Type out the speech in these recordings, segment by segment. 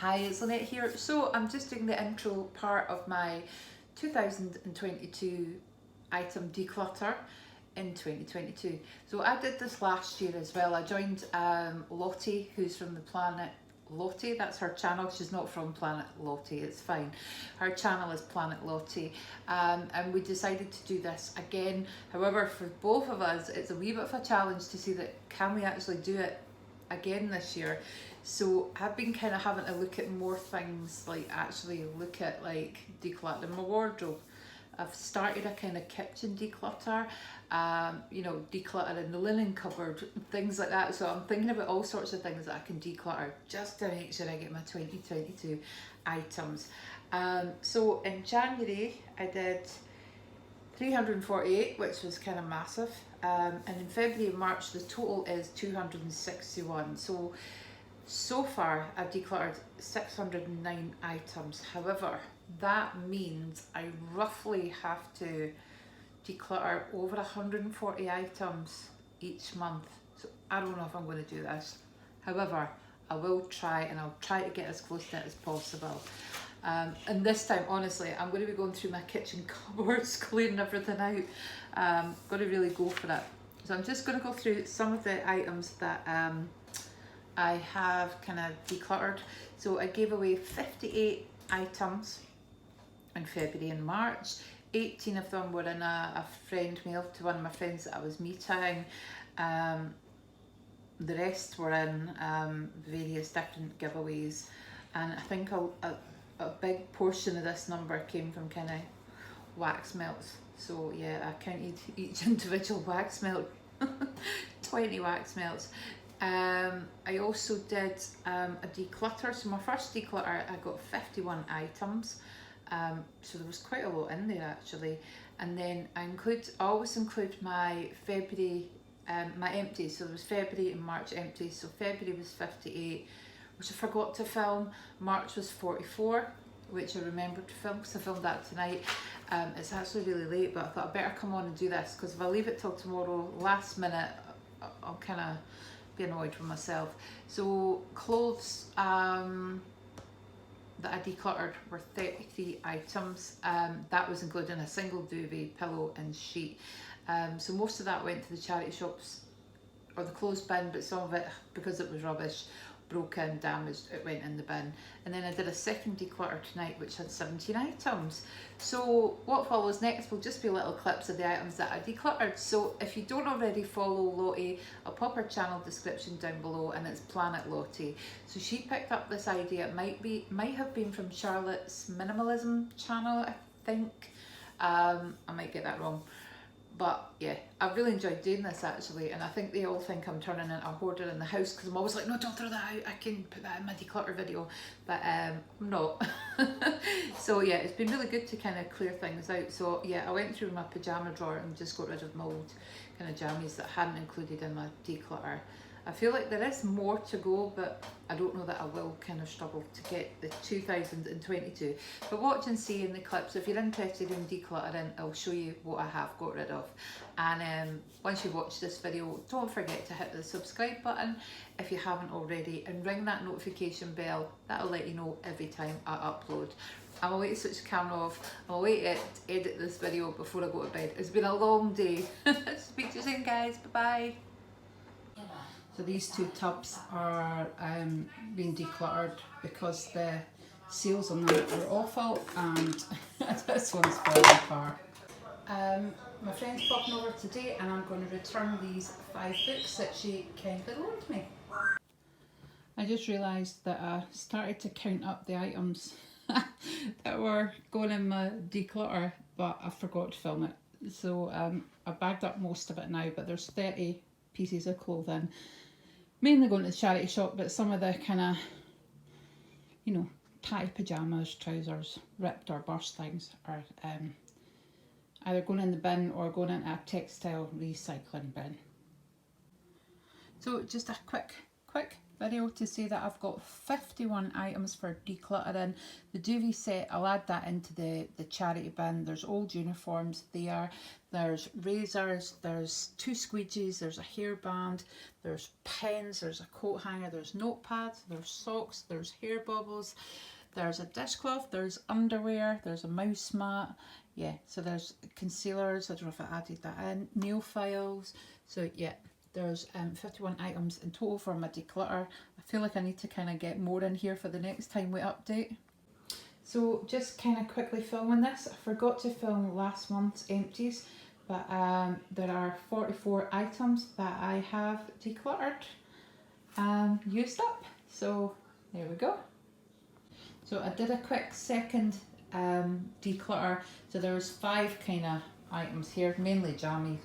Hi, it's Lynette here. So I'm just doing the intro part of my 2022 item declutter in 2022. So I did this last year as well. I joined Lottie, who's from the planet Lottie. That's her channel. She's not from Planet Lottie, it's fine. Her channel is Planet Lottie, and we decided to do this again. However, for both of us, it's a wee bit of a challenge to see that can we actually do it again this year. So I've been kind of having to look at more things, like actually look at like decluttering my wardrobe. I've started a kind of kitchen declutter, you know, decluttering the linen cupboard, things like that. So I'm thinking about all sorts of things that I can declutter just to make sure I get my 2022 items. So in January I did 348, which was kind of massive, and in February and March the total is 261. So far I've decluttered 609 items. However, that means I roughly have to declutter over 140 items each month. So I don't know if I'm going to do this. However, I will try, and I'll try to get as close to it as possible. And this time, honestly, I'm going to be going through my kitchen cupboards, clearing everything out. Going to really go for it. So I'm just going to go through some of the items that I have kind of decluttered. So I gave away 58 items in February and March. 18 of them were in a friend mail to one of my friends that I was meeting. The rest were in various different giveaways, and I think a big portion of this number came from kind of wax melts. So yeah, I counted each individual wax melt. 20 wax melts. I also did a declutter. So my first declutter, I got 51 items. So there was quite a lot in there actually. And then I always include my February, my empties. So there was February and March empties. So February was 58, which I forgot to film. March was 44, which I remembered to film because I filmed that tonight. It's actually really late, but I thought I'd better come on and do this, because if I leave it till tomorrow, last minute, I'll kind of be annoyed with myself. So clothes that I decluttered were 33 items. That was including a single duvet, pillow and sheet. So most of that went to the charity shops or the clothes bin, but some of it, because it was rubbish, broken, damaged, it went in the bin. And then I did a second declutter tonight, which had 17 items. So what follows next will just be little clips of the items that I decluttered. So if you don't already follow Lottie, I'll pop her channel description down below, and it's Planet Lottie. So she picked up this idea. It might have been from Charlotte's Minimalism channel, I think. I might get that wrong. But yeah, I've really enjoyed doing this actually, and I think they all think I'm turning into a hoarder in the house, because I'm always like, no, don't throw that out, I can put that in my declutter video, but I'm not. So yeah, it's been really good to kind of clear things out. So yeah, I went through my pyjama drawer and just got rid of my old kind of jammies that I hadn't included in my declutter. I feel like there is more to go, but I don't know that I will kind of struggle to get the 2022. But watch and see in the clips. If you're interested in decluttering, I'll show you what I have got rid of. And once you watch this video, don't forget to hit the subscribe button if you haven't already, and ring that notification bell. That'll let you know every time I upload. I'm away to switch the camera off. I'm away to edit this video before I go to bed. It's been a long day. Speak to you soon, guys. Bye-bye. So these two tubs are being decluttered because the seals on them are awful, and this one's falling apart. My friend's popping over today, and I'm going to return these 5 books that she kindly loaned me. I just realised that I started to count up the items that were going in my declutter, but I forgot to film it. So I bagged up most of it now, but there's 30 pieces of clothing, mainly going to the charity shop, but some of the kind of, you know, tight pyjamas, trousers, ripped or burst things are either going in the bin or going into a textile recycling bin. So just a quick video to say that I've got 51 items for decluttering. The duvet set, I'll add that into the charity bin. There's old uniforms there, there's razors, there's 2 squeegees, there's a hairband, there's pens, there's a coat hanger, there's notepads, there's socks, there's hair baubles, there's a dishcloth, there's underwear, there's a mouse mat, yeah, so there's concealers, I don't know if I added that in, nail files, so yeah. There's 51 items in total for my declutter. I feel like I need to kind of get more in here for the next time we update. So just kind of quickly filming this. I forgot to film last month's empties, but there are 44 items that I have decluttered and used up. So there we go. So I did a quick second declutter. So there was 5 kind of items here, mainly jammy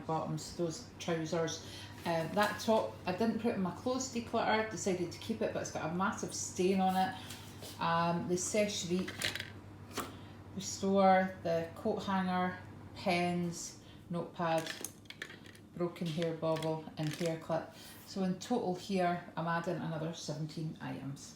bottoms, those trousers. That top, I didn't put in my clothes declutter, decided to keep it, but it's got a massive stain on it. The sèche-vite, restore, the coat hanger, pens, notepad, broken hair bobble and hair clip. So in total here, I'm adding another 17 items.